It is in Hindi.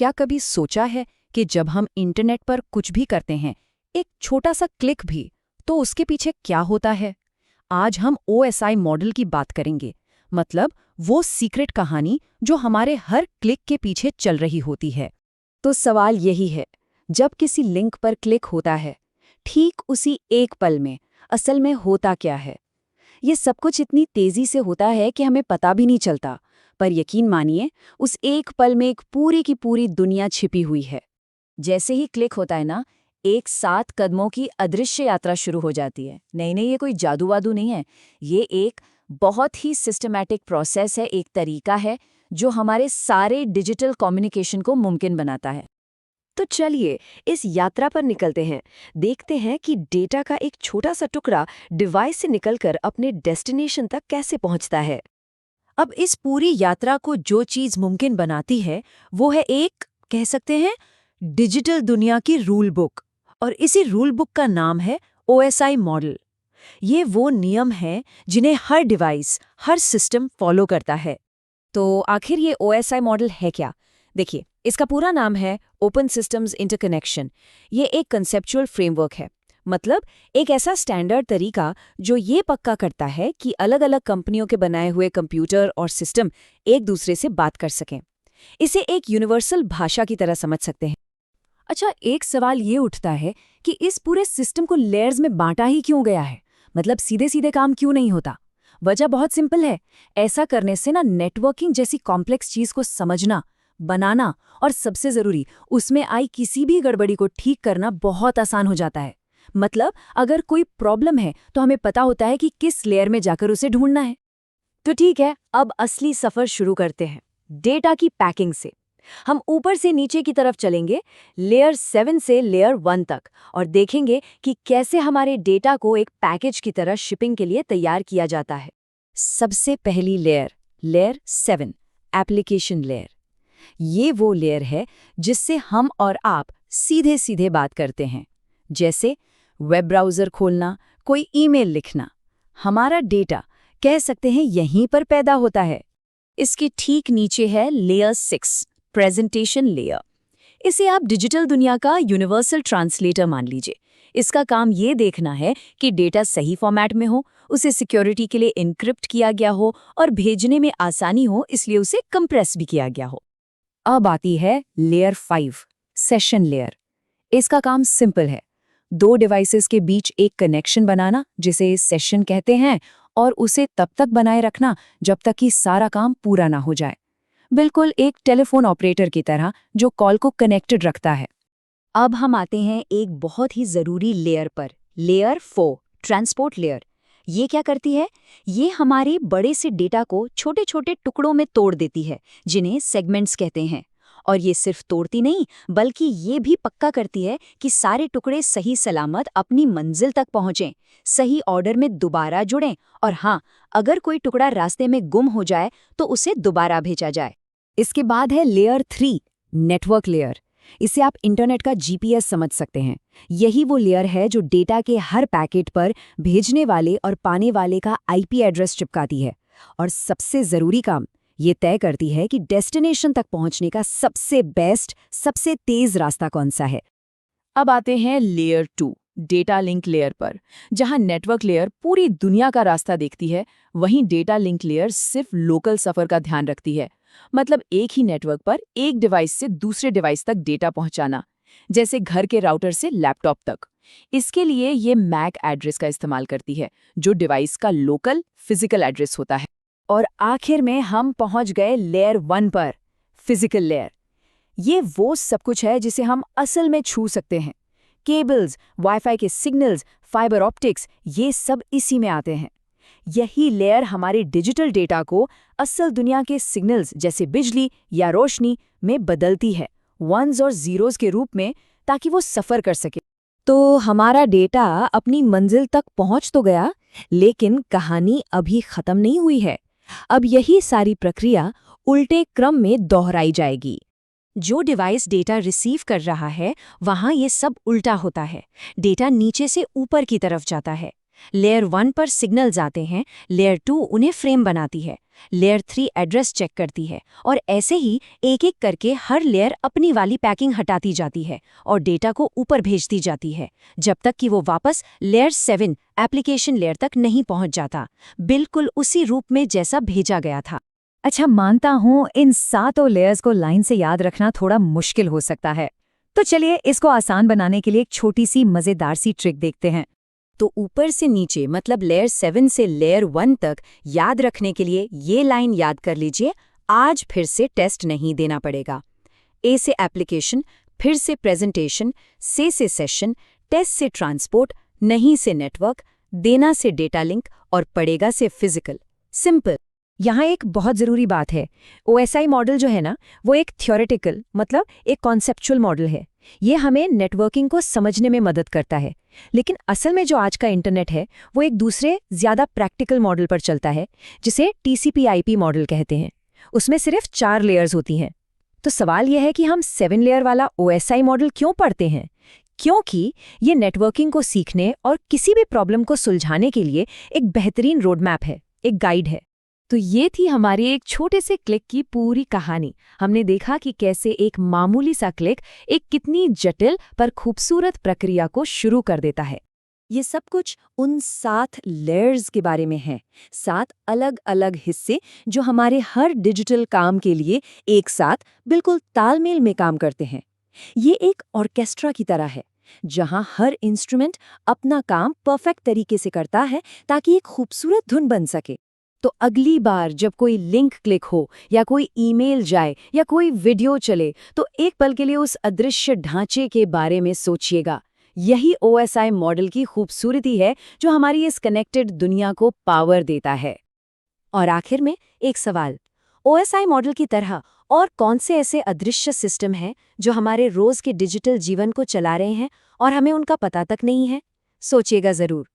क्या कभी सोचा है कि जब हम इंटरनेट पर कुछ भी करते हैं, एक छोटा सा क्लिक भी, तो उसके पीछे क्या होता है? आज हम OSI मॉडल की बात करेंगे, मतलब वो सीक्रेट कहानी जो हमारे हर क्लिक के पीछे चल रही होती है। तो सवाल यही है, जब किसी लिंक पर क्लिक होता है, ठीक उसी एक पल में असल में होता क्या है? ये सब कुछ इतनी तेजी से होता है कि हमें पता भी नहीं चलता, पर यकीन मानिए, उस एक पल में एक पूरी की पूरी दुनिया छिपी हुई है। जैसे ही क्लिक होता है ना, एक 7 कदमों की अदृश्य यात्रा शुरू हो जाती है। नहीं, ये कोई जादू वादू नहीं है। ये एक बहुत ही सिस्टमैटिक प्रोसेस है, एक तरीका है जो हमारे सारे डिजिटल कम्युनिकेशन को मुमकिन बनाता है। तो चलिए इस यात्रा पर निकलते हैं, देखते हैं कि डेटा का एक छोटा सा टुकड़ा डिवाइस से निकलकर अपने डेस्टिनेशन तक कैसे पहुंचता है। अब इस पूरी यात्रा को जो चीज़ मुमकिन बनाती है, वो है एक, कह सकते हैं, डिजिटल दुनिया की रूल बुक। और इसी रूल बुक का नाम है OSI मॉडल। ये वो नियम हैं जिन्हें हर डिवाइस, हर सिस्टम फॉलो करता है। तो आखिर ये OSI मॉडल है क्या? देखिए, इसका पूरा नाम है ओपन सिस्टम्स इंटरकनेक्शन। ये एक कंसेप्चुअल फ्रेमवर्क है, मतलब एक ऐसा स्टैंडर्ड तरीका जो ये पक्का करता है कि अलग-अलग कंपनियों के बनाए हुए कंप्यूटर और सिस्टम एक दूसरे से बात कर सकें। इसे एक यूनिवर्सल भाषा की तरह समझ सकते हैं। अच्छा, एक सवाल ये उठता है कि इस पूरे सिस्टम को लेयर्स में बांटा ही क्यों गया है? मतलब सीधे सीधे काम क्यों नहीं होता? वजह बहुत सिंपल है। ऐसा करने से ना नेटवर्किंग जैसी कॉम्प्लेक्स चीज को समझना, बनाना और सबसे जरूरी उसमें आई किसी भी गड़बड़ी को ठीक करना बहुत आसान हो जाता है। मतलब अगर कोई प्रॉब्लम है तो हमें पता होता है कि किस लेयर में जाकर उसे ढूंढना है। तो ठीक है, अब असली सफर शुरू करते हैं, डेटा की पैकिंग से। हम ऊपर से नीचे की तरफ चलेंगे, लेयर 7 से लेयर 1 तक, और देखेंगे कि कैसे हमारे डेटा को एक पैकेज की तरह शिपिंग के लिए तैयार किया जाता है। सबसे पहली लेयर, लेयर 7, एप्लीकेशन लेयर। ये वो लेयर है जिससे हम और आप सीधे सीधे बात करते हैं, जैसे वेब ब्राउज़र खोलना, कोई ईमेल लिखना। हमारा डेटा, कह सकते हैं, यहीं पर पैदा होता है। इसके ठीक नीचे है लेयर 6, प्रेजेंटेशन लेयर। इसे आप डिजिटल दुनिया का यूनिवर्सल ट्रांसलेटर मान लीजिए। इसका काम ये देखना है कि डेटा सही फॉर्मेट में हो, उसे सिक्योरिटी के लिए इनक्रिप्ट किया गया हो और भेजने में आसानी हो, इसलिए उसे कंप्रेस भी किया गया हो। अब आती है लेयर 5, सेशन लेयर। इसका काम सिंपल है, 2 डिवाइसेस के बीच एक कनेक्शन बनाना, जिसे सेशन कहते हैं, और उसे तब तक बनाए रखना जब तक कि सारा काम पूरा ना हो जाए। बिल्कुल एक टेलीफोन ऑपरेटर की तरह जो कॉल को कनेक्टेड रखता है। अब हम आते हैं एक बहुत ही जरूरी लेयर पर, लेयर 4, ट्रांसपोर्ट लेयर। ये क्या करती है? ये हमारे बड़े से डेटा को छोटे छोटे टुकड़ों में तोड़ देती है, जिन्हें सेगमेंट्स कहते हैं। और ये सिर्फ तोड़ती नहीं, बल्कि ये भी पक्का करती है कि सारे टुकड़े सही सलामत अपनी मंजिल तक पहुंचें, सही ऑर्डर में दोबारा जुड़ें, और हाँ, अगर कोई टुकड़ा रास्ते में गुम हो जाए तो उसे दोबारा भेजा जाए। इसके बाद है लेयर 3, नेटवर्क लेयर। इसे आप इंटरनेट का GPS समझ सकते हैं। यही वो लेयर है जो डेटा के हर पैकेट पर भेजने वाले और पाने वाले का IP एड्रेस चिपकाती है। और सबसे ज़रूरी काम, ये तय करती है कि डेस्टिनेशन तक पहुंचने का सबसे बेस्ट, सबसे तेज़ रास्ता कौन सा है। अब आते हैं लेयर 2, डेटा लिंक लेयर पर। जहां नेटवर्क लेयर पूरी दुनिया का रास्ता देखती है, वहीं डेटा लिंक लेयर सिर्फ लोकल सफ़र का ध्यान रखती है। मतलब एक ही नेटवर्क पर एक डिवाइस से दूसरे डिवाइस तक डेटा पहुंचाना, जैसे घर के राउटर से लैपटॉप तक। इसके लिए ये मैक एड्रेस का इस्तेमाल करती है, जो डिवाइस का लोकल फिजिकल एड्रेस होता है। और आखिर में हम पहुंच गए लेयर 1 पर, फिजिकल लेयर। ये वो सब कुछ है जिसे हम असल में छू सकते हैं। केबल्स, वाईफाई के सिग्नल्स, फाइबर ऑप्टिक्स, ये सब इसी में आते हैं। यही लेयर हमारे डिजिटल डेटा को असल दुनिया के सिग्नल्स जैसे बिजली या रोशनी में बदलती है, वंस और जीरोस के रूप में, ताकि वो सफ़र कर सके। तो हमारा डेटा अपनी मंजिल तक पहुंच तो गया, लेकिन कहानी अभी ख़त्म नहीं हुई है। अब यही सारी प्रक्रिया उल्टे क्रम में दोहराई जाएगी। जो डिवाइस डेटा रिसीव कर रहा है, वहाँ ये सब उल्टा होता है। डेटा नीचे से ऊपर की तरफ जाता है। लेयर 1 पर सिग्नल्स आते हैं, लेयर 2 उन्हें फ्रेम बनाती है, लेयर 3 एड्रेस चेक करती है और ऐसे ही एक एक करके हर लेयर अपनी वाली पैकिंग हटाती जाती है और डेटा को ऊपर भेजती जाती है, जब तक कि वो वापस लेयर 7 एप्लीकेशन लेयर तक नहीं पहुंच जाता, बिल्कुल उसी रूप में जैसा भेजा गया था। अच्छा, मानता हूँ इन सातों लेयर्स को लाइन से याद रखना थोड़ा मुश्किल हो सकता है। तो चलिए इसको आसान बनाने के लिए एक छोटी सी मज़ेदार सी ट्रिक देखते हैं। तो ऊपर से नीचे मतलब लेयर 7 से लेयर 1 तक याद रखने के लिए ये लाइन याद कर लीजिए, आज फिर से टेस्ट नहीं देना पड़ेगा। ए से एप्लीकेशन, फिर से प्रेजेंटेशन, से सेशन, टेस्ट से ट्रांसपोर्ट, नहीं से नेटवर्क, देना से डेटा लिंक और पड़ेगा से फिजिकल। सिंपल। यहाँ एक बहुत ज़रूरी बात है, OSI मॉडल जो है ना, वो एक थ्योरेटिकल मतलब एक कॉन्सेप्चुअल मॉडल है। ये हमें नेटवर्किंग को समझने में मदद करता है, लेकिन असल में जो आज का इंटरनेट है वो एक दूसरे ज़्यादा प्रैक्टिकल मॉडल पर चलता है, जिसे TCP/IP मॉडल कहते हैं। उसमें सिर्फ 4 लेयर्स होती हैं। तो सवाल यह है कि हम 7 लेयर वाला OSI मॉडल क्यों पढ़ते हैं? क्योंकि ये नेटवर्किंग को सीखने और किसी भी प्रॉब्लम को सुलझाने के लिए एक बेहतरीन रोडमैप है, एक गाइड है। तो ये थी हमारी एक छोटे से क्लिक की पूरी कहानी। हमने देखा कि कैसे एक मामूली सा क्लिक एक कितनी जटिल पर खूबसूरत प्रक्रिया को शुरू कर देता है। ये सब कुछ उन 7 लेयर्स के बारे में है, 7 अलग अलग हिस्से जो हमारे हर डिजिटल काम के लिए एक साथ बिल्कुल तालमेल में काम करते हैं। ये एक ऑर्केस्ट्रा की तरह है, जहां हर इंस्ट्रूमेंट अपना काम परफेक्ट तरीके से करता है ताकि एक खूबसूरत धुन बन सके। तो अगली बार जब कोई लिंक क्लिक हो या कोई ईमेल जाए या कोई वीडियो चले, तो एक पल के लिए उस अदृश्य ढांचे के बारे में सोचिएगा। यही OSI मॉडल की खूबसूरती है जो हमारी इस कनेक्टेड दुनिया को पावर देता है। और आखिर में एक सवाल, OSI मॉडल की तरह और कौन से ऐसे अदृश्य सिस्टम हैं जो हमारे रोज के डिजिटल जीवन को चला रहे हैं और हमें उनका पता तक नहीं है? सोचिएगा जरूर।